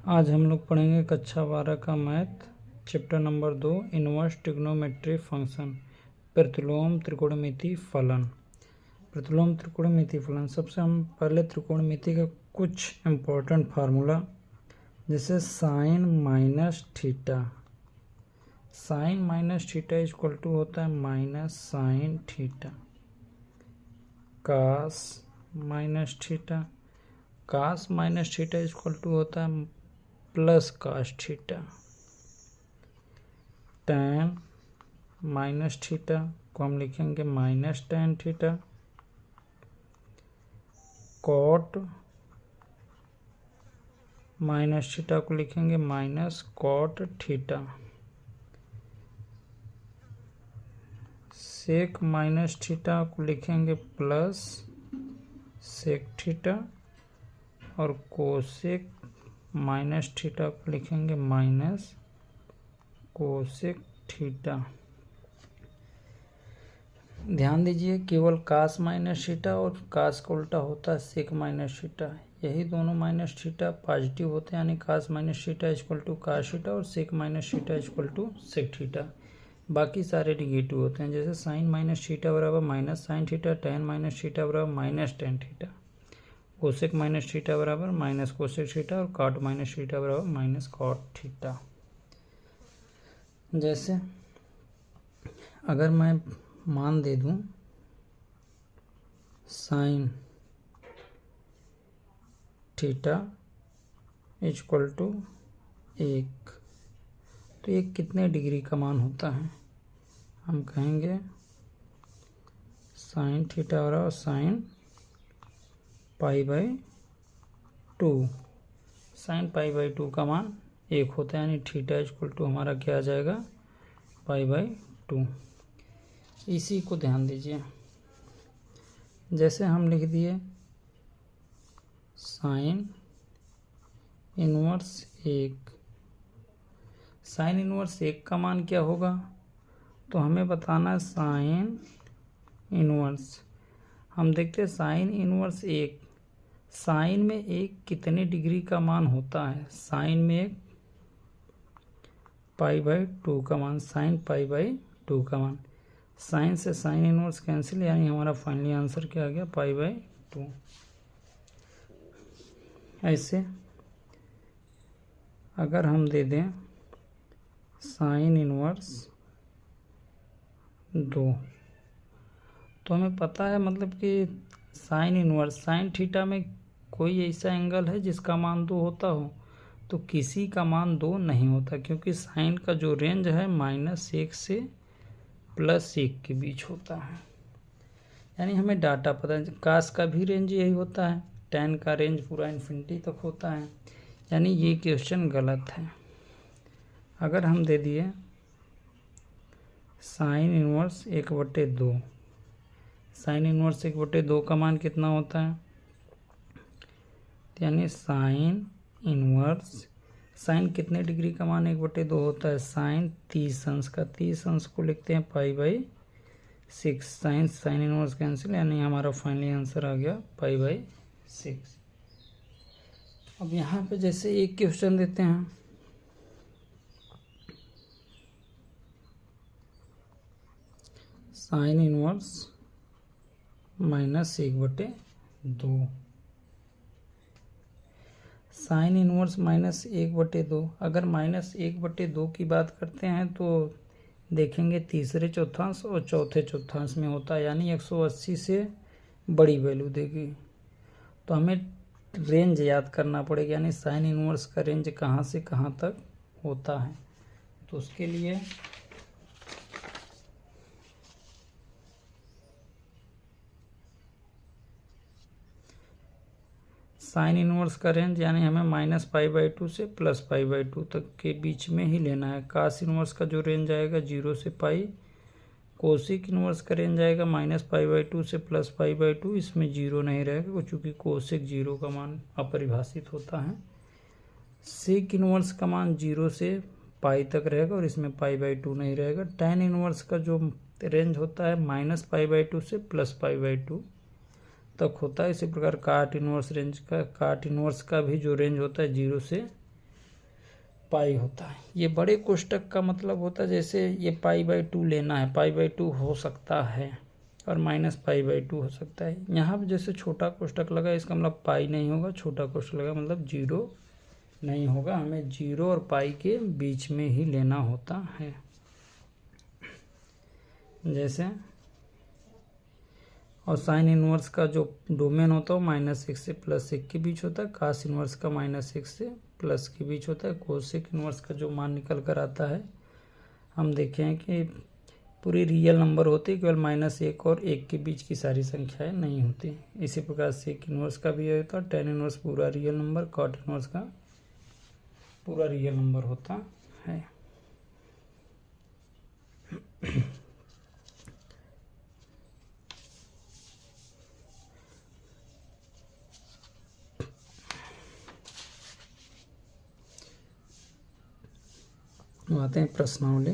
आज हम लोग पढ़ेंगे कक्षा 12 का math chapter number 2 inverse trigonometry function प्रतिलोम त्रिकोणमिति फलन। प्रतिलोम त्रिकोणमिति फलन सबसे हम पहले त्रिकोणमिति का कुछ इम्पोर्टेंट फार्मूला, जैसे sine minus theta. Sine minus theta equal to होता है minus sine theta. Cos minus theta, cos minus theta equal to होता है plus cos theta. Tan minus theta को हम लिखेंगे minus tan theta. Cot minus theta को लिखेंगे minus cot theta. Sec minus theta को लिखेंगे प्लस सेक थीटा, और कोसेक माइनस थीटा को लिखेंगे माइनस कोसेक थीटा। ध्यान दीजिए, केवल कास माइनस थीटा और कास का उल्टा होता है सेक माइनस थीटा। यही दोनों माइनस थीटा पॉजिटिव होते हैं, यानी cos minus theta equal to cos theta और sec minus theta equal to sec theta. बाकी सारे निगेटिव होते हैं, जैसे साइन माइनस थीटा बराबर minus sine theta, tan minus theta बराबर minus tan theta, cosec minus theta बराबर माइनस कोसेक थीटा और कॉट माइनस थीटा बराबर माइनस कॉट थीटा। जैसे अगर मैं मान दे दूं साइन थीटा इक्वल टू 1, तो ये कितने डिग्री का मान होता है? हम कहेंगे साइन थीटा बराबर sign pi by 2। Sign pi by 2 का मान 1 होता है, यानी थीटा इक्वल टू हमारा क्या आ जाएगा? Pi by 2। इसी को ध्यान दीजिए, जैसे हम लिख दिए साइन इनवर्स 1। साइन इनवर्स 1 का मान क्या होगा? तो हमें बताना है साइन इनवर्स। हम देखते हैं साइन इनवर्स 1, साइन में 1 कितने डिग्री का मान होता है? साइन में 1 पाई बाई 2 का मान, साइन पाई बाई 2 का मान। साइन से साइन इनवर्स कैंसिल, यानी हमारा फाइनली आंसर क्या आ गया? Pi by 2। ऐसे अगर हम दे दें साइन इनवर्स 2, तो हमें पता है मतलब कि साइन इनवर्स, साइन थीटा में कोई ऐसा एंगल है जिसका मान 2 होता हो? तो किसी का मान 2 नहीं होता, क्योंकि साइन का जो रेंज है -1 से +1 के बीच होता है। यानी हमें डाटा पता है, कास का भी रेंज यही होता है, टैन का रेंज पूरा इन्फिनिटी तक होता है। यानी ये क्वेश्चन गलत है। अगर हम दे दिए साइन इनवर्स 1/2, साइन इनवर्स 1/2 का मान कितना होता है? यानी साइन इनवर्स, साइन कितने डिग्री का मान 1/2 होता है? साइन 30 अंश का, 30 अंश को लिखते हैं pi by 6। Sine sine inverse cancel, यानी हमारा फाइनली आंसर आ गया पाई बाई 6। अब यहाँ पे जैसे एक क्वेश्चन देते हैं, साइन इनवर्स -1/2। साइन इनवर्स -1/2, अगर -1/2 की बात करते हैं तो देखेंगे तीसरे चौथांश और चौथे चौथांश में होता है, यानी 180 से बड़ी वैल्यू देगी। तो हमें रेंज याद करना पड़ेगा, यानी साइन इनवर्स का रेंज कहाँ से कहाँ तक होता है। तो उसके लिए साइन इनवर्स का रेंज यानी हमें -π/2 से +π/2 तक के बीच में ही लेना है। कास इनवर्स का जो रेंज आएगा 0 से पाई, कोसिक इनवर्स का रेंज आएगा -π/2 से +π/2, इसमें 0 नहीं रहेगा क्योंकि कोसिक 0 का मान अपरिभाषित होता है। सेक इनवर्स का मान 0 से पाई तक रहेगा और इसमें π/2 नहीं रहेगा। टैन इनवर्स का जो रेंज होता है -π/2 से +π/2 तक होता है। इसी प्रकार काट इनवर्स का भी जो रेंज होता है 0 से पाई होता है। ये बड़े कोष्टक का मतलब होता है जैसे ये π/2 लेना है, π/2 हो सकता है और -π/2 हो सकता है। यहाँ पर जैसे छोटा कोष्टक लगा इसका मतलब पाई नहीं होगा, छोटा कोष्टक लगा मतलब 0 नहीं होगा। हमें 0 और पाई के बीच में ही लेना होता है। जैसे और साइन इनवर्स का जो डोमेन होता है वो -1 से +1 के बीच होता है। कास इनवर्स का -1 से प्लस के बीच होता है। कोसेक इनवर्स का जो मान निकल कर आता है हम देखें कि पूरी रियल नंबर होती है, केवल -1 और 1 के बीच की सारी संख्याएं नहीं होती। इसी प्रकार सेक इनवर्स का भी होता है। टेन इनवर्स पूरा रियल नंबर, कॉट इनवर्स का पूरा रियल नंबर होता है। आते हैं प्रश्नावली।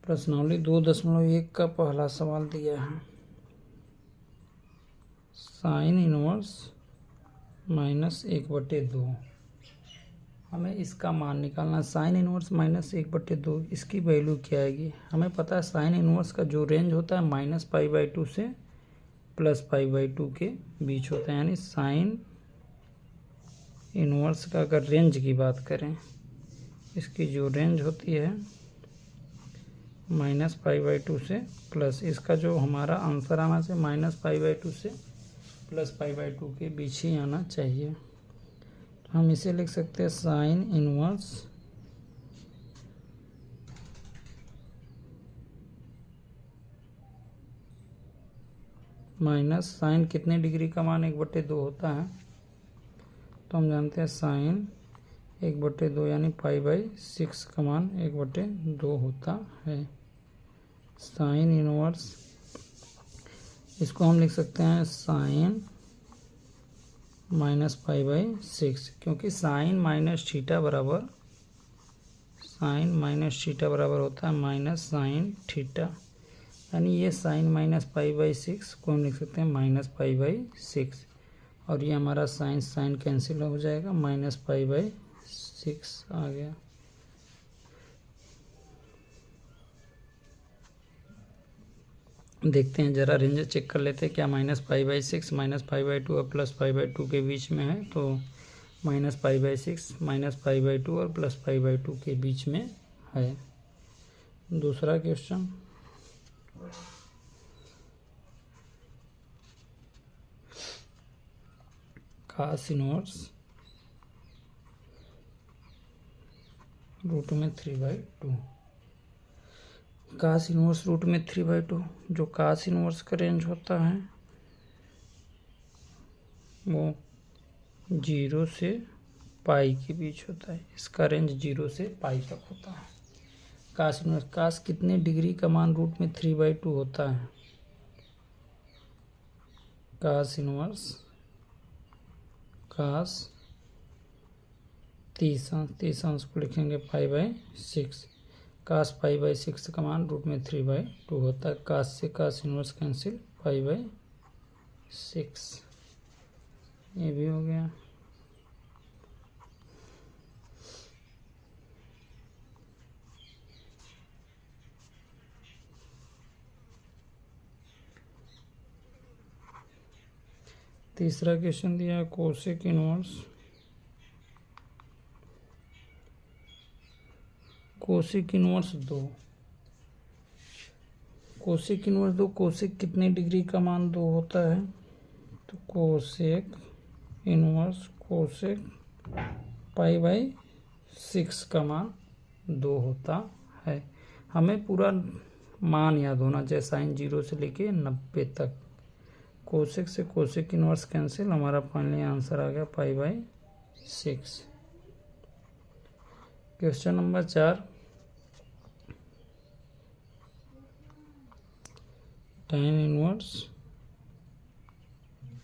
प्रश्नावली 2.1 का पहला सवाल दिया है, साइन इनवर्स -1/2। हमें इसका मान निकालना है। साइन इनवर्स -1/2 इसकी वैल्यू क्या आएगी? हमें पता है साइन इनवर्स का जो रेंज होता है -π/2 से +π/2 के बीच होता है। यानी साइन इनवर्स का अगर रेंज की बात करें, इसकी जो रेंज होती है -π/2 से प्लस, इसका जो हमारा आंसर आना चाहिए -π/2 से +π/2 के बीच ही आना चाहिए। तो हम इसे लिख सकते हैं साइन इनवर्स माइनस साइन कितने डिग्री का मान 1/2 होता है, तो हम जानते हैं साइन 1/2 यानी π/6 का मान 1/2 होता है। साइन इनवर्स इसको हम लिख सकते हैं साइन -π/6, क्योंकि साइन माइनस थीटा बराबर होता है माइनस साइन थीटा। यानी ये साइन -π/6 को हम लिख सकते हैं -π/6 और ये हमारा साइन कैंसिल हो जाएगा, -π/6 आ गया। देखते हैं जरा रेंज चेक कर लेते हैं क्या -π/6 -π/2 और +π/2 के बीच में है। तो -π/6 -π/2 और +π/2 के बीच में है। दूसरा क्वेश्चन, कास इनवर्स √3/2। कास इनवर्स √3/2, जो कास इनवर्स का रेंज होता है वो 0 से पाई के बीच होता है। इसका रेंज 0 से पाई तक होता है। कास इनवर्स, कास कितने डिग्री का मान √3/2 होता है? कास इनवर्स कास 30 अंश को लिखेंगे π/6। कास π/6 का मान √3/2 होता है। कास से कास इनवर्स कैंसिल, π/6 ये भी हो गया। तीसरा क्वेश्चन दिया है cosec inverse 2। Cosec inverse 2, cosec कितने डिग्री का मान 2 होता है? तो कोसेक इनवर्स कोसेक π/6 का मान 2 होता है। हमें पूरा मान याद होना चाहिए, साइन 0 से लेके 90 तक। कोसेक से कोसेक इनवर्स कैंसिल, हमारा फाइनली आंसर आ गया π/6। Question number 4, tan inverse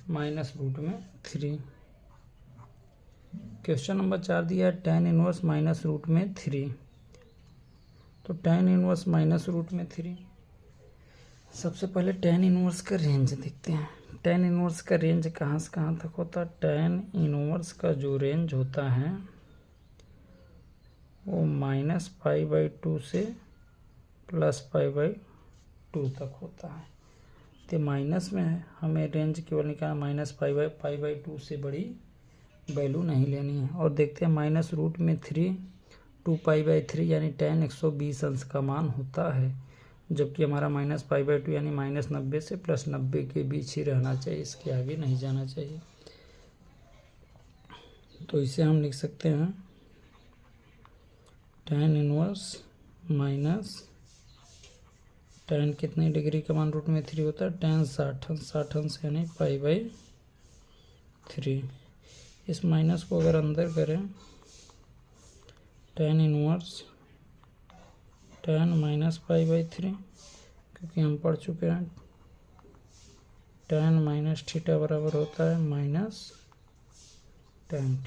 -√3। Question number 4 दिया है tan इनवर्स माइनस रूट में 3। तो tan इनवर्स माइनस रूट में 3, सबसे पहले tan इनवर्स का रेंज देखते हैं। tan इनवर्स का रेंज कहाँ से कहाँ तक होता है? tan इनवर्स का जो रेंज होता है वो -π/2 से +π/2 तक होता है। तो माइनस में है, हमें रेंज केवल निकालना, -π/2 से बड़ी वैल्यू नहीं लेनी है। और देखते हैं -√3 2π/3 यानी tan 120 अंश का मान होता है, जबकि हमारा -π/2 यानी -90 से +90 के बीच ही रहना चाहिए, इसके आगे नहीं जाना चाहिए। तो इसे हम लिख सकते हैं tan इनवर्स माइनस tan कितने डिग्री का मान √3 होता है? tan 60 अंश यानी π/3। इस माइनस को अगर अंदर करें, tan इनवर्स tan -π/3, क्योंकि हम पढ़ चुके हैं tan -θ बराबर होता है -tan θ।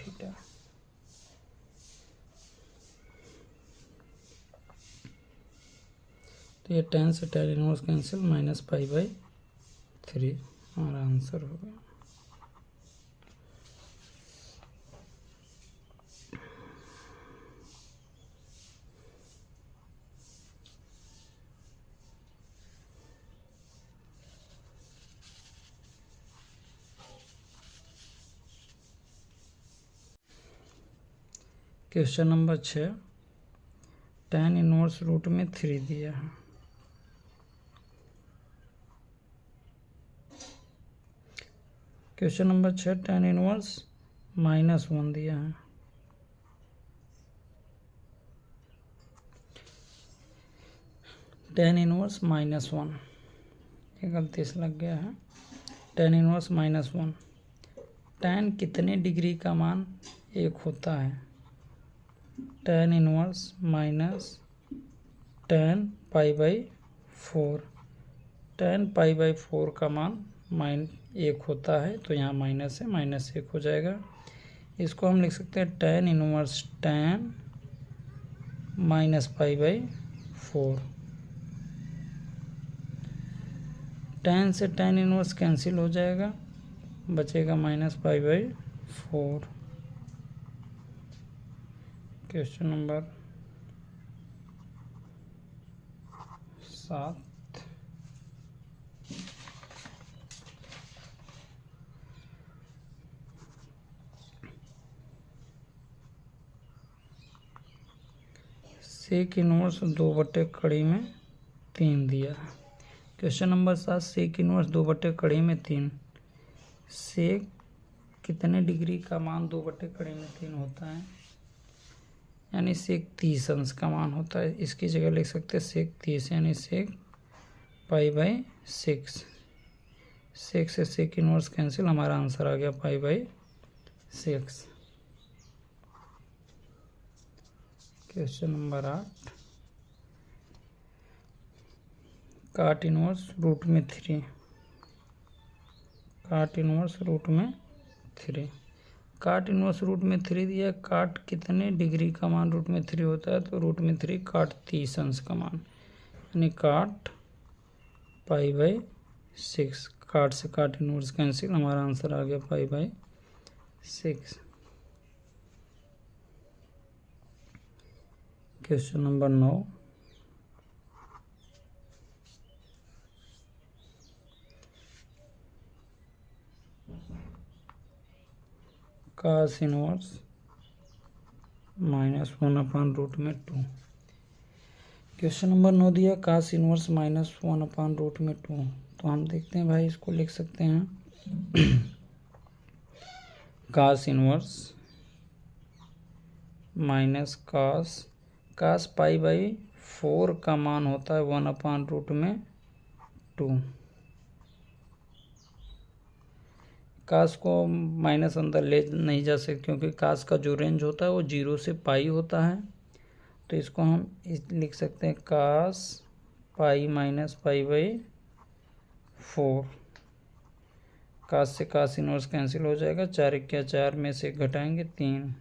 तो ये tan से tan इनवर्स कैंसिल, -π/3 हमारा आंसर हो गया। Question number 6, tan inverse root में 3 दिया है। क्वेश्चन नंबर 6, tan इनवर्स -1 दिया है। tan इनवर्स -1, ये गलती से लग गया है। tan इनवर्स -1, tan कितने डिग्री का मान 1 होता है? tan इनवर्स -tan π/4, tan π/4 का मान -1 होता है, तो यहाँ माइनस है, -1 हो जाएगा। इसको हम लिख सकते हैं tan इनवर्स tan -π/4। tan से tan इनवर्स कैंसिल हो जाएगा, बचेगा -π/4। क्वेश्चन नंबर 7, सेक इनवर्स 2/3 दिया है। क्वेश्चन नंबर 7, सेक इनवर्स 2/3 सेक कितने डिग्री का मान 2/3 होता है? यानी सेक 30 अंश का मान होता है। इसकी जगह लिख सकते हैं सेक 30 यानी सेक π/6। सेक से सेक इनवर्स कैंसिल, हमारा आंसर आ गया π/6। क्वेश्चन नंबर 8, काट इनवर्स रूट में 3। काट इनवर्स रूट में 3, काट इनवर्स रूट में 3 दिया। काट कितने डिग्री का मान रूट में 3 होता है? तो रूट में 3 काट 30 अंश का मान, यानी काट π/6। काट से काट इनवर्स कैंसिल, हमारा आंसर आ गया π/6। Question number 9, cos inverse -1/√2। Question number 9 दिया cos इनवर्स -1/√2। तो हम देखते हैं भाई, इसको लिख सकते हैं cos इनवर्स माइनस cos π/4 का मान होता है 1/√2। कास को माइनस अंदर ले नहीं जा सकते, क्योंकि कास का जो रेंज होता है वो 0 से पाई होता है। तो इसको हम लिख सकते हैं कास π - π/4। काश से काश इनवर्स कैंसिल हो जाएगा, 4 क्या 4 में से घटाएंगे 3,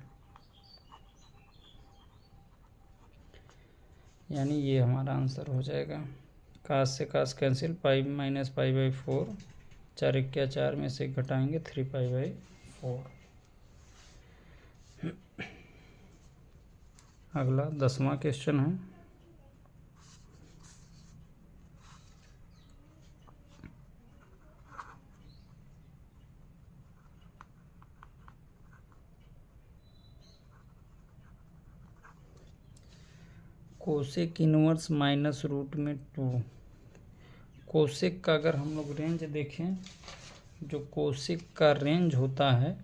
यानी ये हमारा आंसर हो जाएगा। काश से काश cancel, pi minus pi by 4, 4 क्या 4 में से घटाएंगे 3 पाई बाई 4। अगला 10वां क्वेश्चन है। कोसेक इनवर्स माइनस रूट में 2। कोसेक का अगर हम लोग रेंज देखें, जो कोसेक का रेंज होता है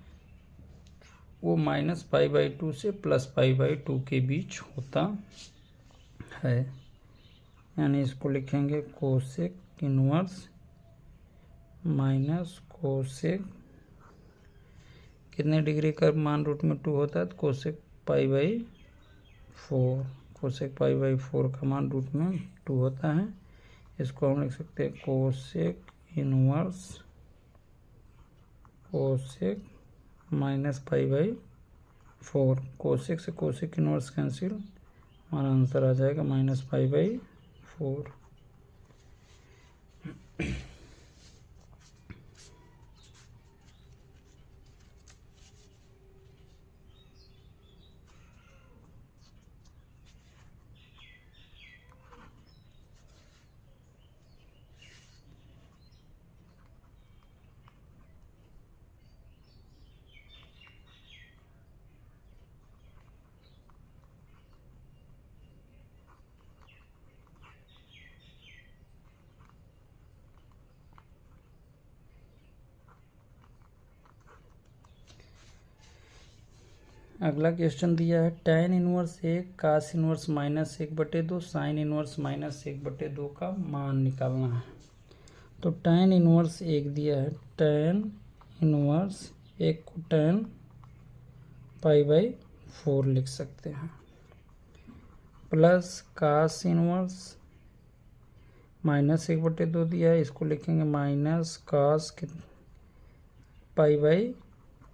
वो माइनस पाई बाई 2 से प्लस पाई बाई 2 के बीच होता है। यानी इसको लिखेंगे कोसेक इनवर्स माइनस कोसेक, कितने डिग्री का मान रूट में 2 होता है, तो cosec pi by 4, cosec pi by 4 का मान रूट में 2 होता है। इसको हम लिख सकते हैं cosec inverse cosec minus pi by 4। Cosec से कोसेक इनवर्स कैंसिल, हमारा आंसर आ जाएगा माइनस पाई बाई 4। अगला क्वेश्चन दिया है tan inverse 1 cos inverse minus 1/2 sine inverse minus 1/2 का मान निकालना है। तो tan इनवर्स 1 दिया है, tan इनवर्स 1 को tan पाई बाई 4 लिख सकते हैं, प्लस कास इनवर्स माइनस 1/2 दिया है, इसको लिखेंगे माइनस कास पाई बाई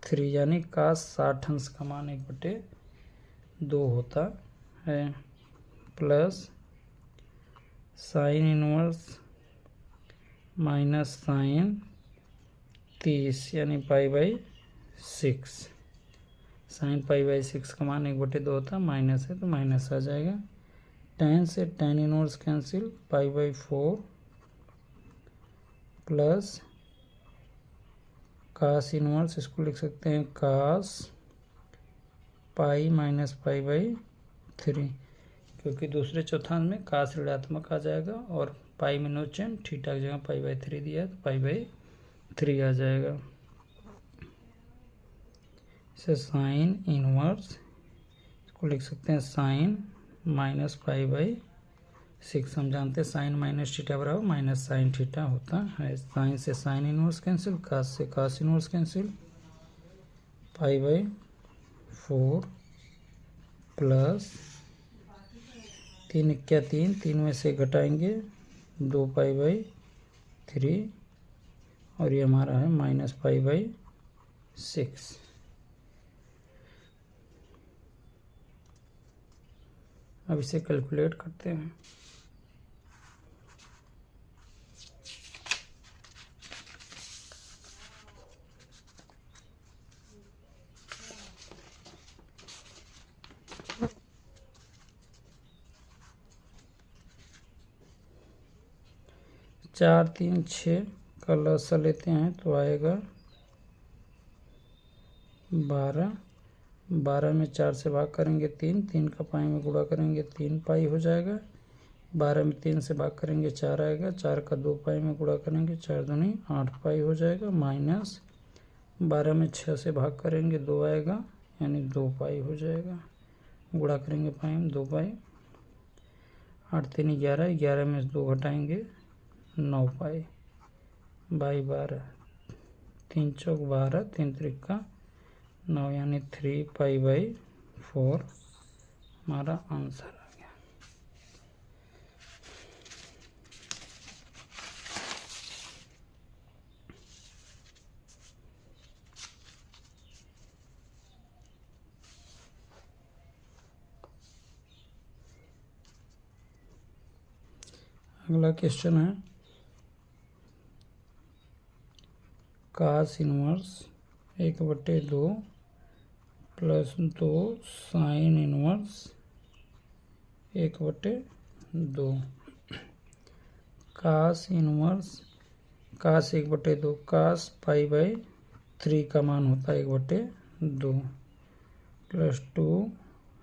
3, यानी कास 60 अंश का मान 1/2 होता है, plus sine inverse minus sine 30 यानी pi by 6, sine pi by 6 का मान 1/2 होता है, माइनस है तो माइनस आ जाएगा। tan से tan inverse cancel, pi by 4 plus cos inverse, इसको लिख सकते हैं कास पाई माइनस पाई बाई 3, क्योंकि दूसरे चौथांश में कास ऋणात्मक आ जाएगा और पाई में नो चेंज, थीटा की जगह पाई बाई 3 दिया है तो पाई बाई 3 आ जाएगा। इसे साइन इनवर्स, इसको लिख सकते हैं साइन माइनस पाई बाई 6, हम जानते हैं साइन माइनस थीटा बराबर माइनस साइन थीटा होता है। साइन से साइन इनवर्स कैंसिल, कास से cos inverse cancel, pi by 4 plus 3 क्या 3 में से घटाएंगे 2 पाई बाई 3 और ये हमारा है माइनस पाई बाई 6। अब इसे कैलकुलेट करते हैं। चार 3 6 का लसा लेते हैं तो आएगा 12, 12 में 4 से भाग करेंगे 3, 3 का पाई में गुणा करेंगे 3 पाई हो जाएगा, 12 में 3 से भाग करेंगे 4 आएगा, 4 का 2 पाई में गुणा करेंगे 4 दूनी 8 पाई हो जाएगा, माइनस 12 में 6 से भाग करेंगे 2 आएगा यानी 2 पाई हो जाएगा, गुणा करेंगे पाई में 2 पाई, 8 3 11, 11 में 2 घटाएंगे 9 पाई बाई 12, 3 चौक 12, 3 त्रिका 9 यानी 3 पाई बाई 4 हमारा आंसर आ गया। अगला क्वेश्चन है cos inverse 1/2 plus 2 sine inverse 1/2। cos inverse cos 1/2 cos π/3 का मान होता है 1/2 प्लस 2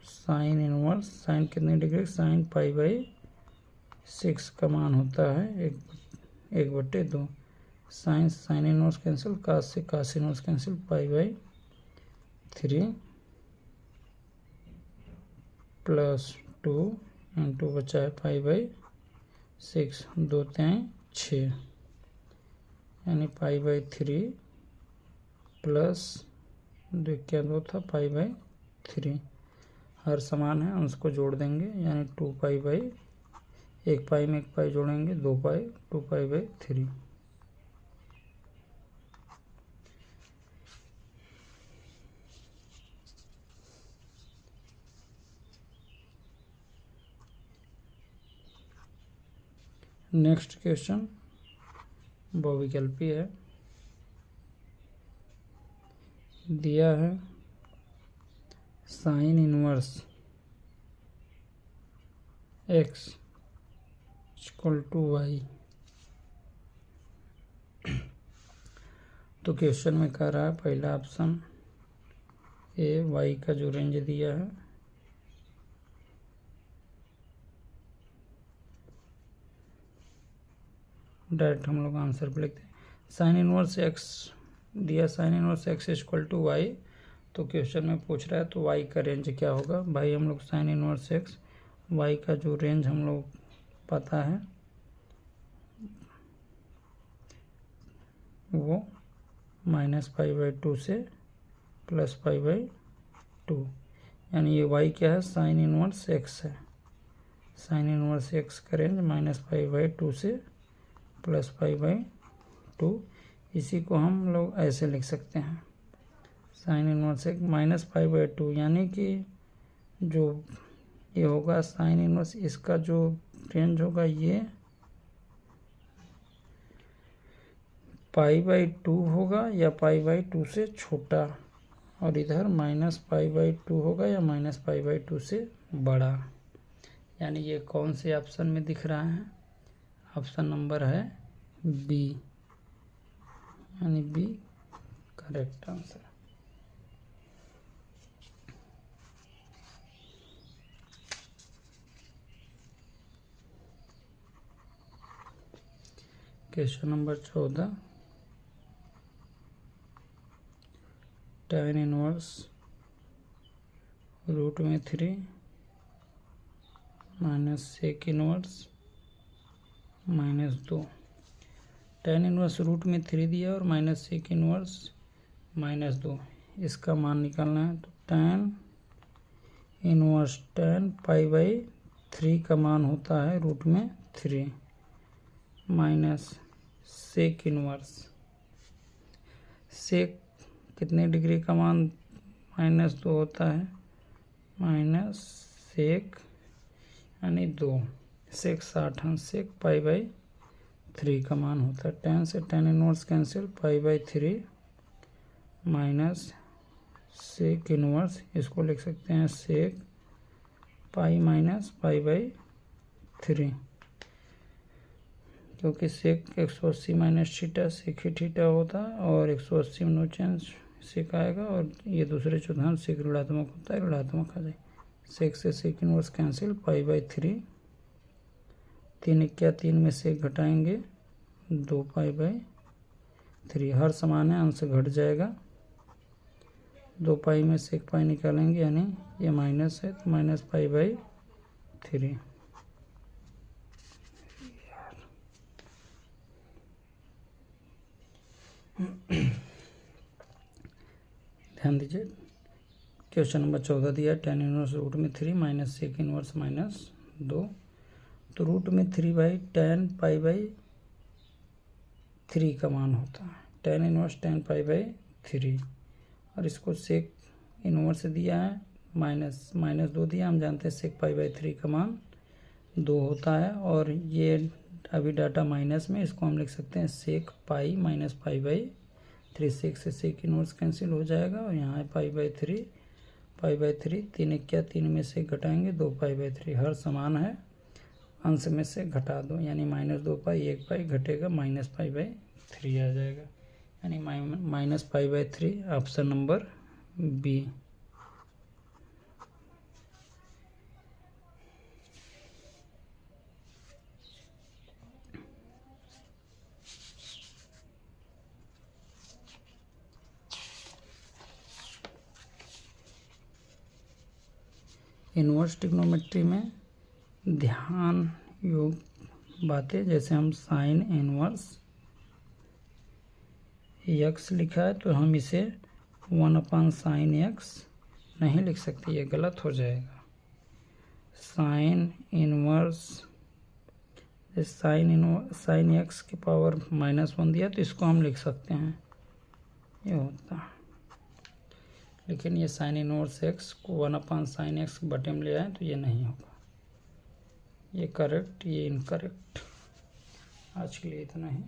साइन इनवर्स साइन कितने डिग्री साइन π/6 का मान होता है 1/2। साइन इनवर्स कैंसिल cos से cos inverse cancel π/3 plus 2 into बचा है π/6 2 3 6 यानी π/3 प्लस 2 क्या 2 था π/3। हर समान है अंश को जोड़ देंगे यानी 2π/1 पाई में 1 पाई जोड़ेंगे 2π/3। नेक्स्ट क्वेश्चन बहुविकल्पी है, दिया है sine inverse x equal to y। तो क्वेश्चन में कह रहा है पहला ऑप्शन ए y का जो रेंज दिया है डायरेक्ट हम लोग आंसर पे लिखते हैं। साइन इनवर्स x दिया, sine inverse x equal to y। तो क्वेश्चन में पूछ रहा है तो y का रेंज क्या होगा। भाई हम लोग साइन इनवर्स x y का जो रेंज हम लोग पता है वो -π/2 से +π/2 यानी ये y क्या है साइन इनवर्स x है। साइन इनवर्स x का रेंज -π/2 से +π/2। इसी को हम लोग ऐसे लिख सकते हैं साइन इनवर्स एक -π/2 यानी कि जो ये होगा साइन इनवर्स इसका जो रेंज होगा ये π/2 होगा या π/2 से छोटा और इधर -π/2 होगा या -π/2 से बड़ा। यानी ये कौन से ऑप्शन में दिख रहा है, ऑप्शन नंबर है बी, यानी B correct answer. Question number 14 tan inverse √3 -sec inverse -2। tan inverse √3 दिया और -sec इनवर्स -2 इसका मान निकालना है। तो tan इनवर्स tan π/3 का मान होता है √3 माइनस सेक इनवर्स सेक कितने डिग्री का मान -2 होता है -sec यानी 2 sec 60 sec π/3 का मान होता है। tan से tan inverse cancel π/3 minus sec inverse इसको लिख सकते हैं sec π/3 क्योंकि सेक 180 माइनस थीटा सेक ही थीटा होता है और 180 में नो चेंज सेक आएगा और ये दूसरे चौथांश सेक ऋणात्मक होता है, ऋणात्मक आ जाए। सेक से सेक इनवर्स कैंसिल π/3 3 क्या 3 में सेक घटाएंगे 2π/3 हर समान है अंश घट जाएगा 2π में सेक पाई निकालेंगे यानी ये माइनस है तो -π/3। ध्यान दीजिए क्वेश्चन नंबर 14 दिया tan इनवर्स √3 -sec इनवर्स -2। तो √3 tan π/3 का मान होता है tan इनवर्स tan π/3 और इसको सेक इनवर्स दिया है -2 दिया। हम जानते हैं सेक π/3 का मान 2 होता है और ये अभी डाटा माइनस में, इसको हम लिख सकते हैं सेक पाई माइनस पाई बाई 3। सेक से सेक इनवर्स कैंसिल हो जाएगा और यहाँ है पाई बाई 3। 3 एक क्या 3 में से घटाएंगे 2 पाई बाई 3, हर समान है, अंश में से घटा दो, यानी -2 पाई 1 पाई घटेगा माइनस पाई बाई 3 आ जाएगा, यानी minus pi by 3, option number B. Inverse trigonometry में ध्यान योग बातें, जैसे हम साइन इन्वर्स x लिखा है तो हम इसे 1/sin x नहीं लिख सकते, ये गलत हो जाएगा। साइन इन्वर्स साइन x की पावर -1 दिया तो इसको हम लिख सकते हैं, ये होता। लेकिन ये साइन इनवर्स x को 1/sin x बटे में ले आए तो ये नहीं होगा, ये करेक्ट, ये इनकरेक्ट। आज के लिए इतना ही।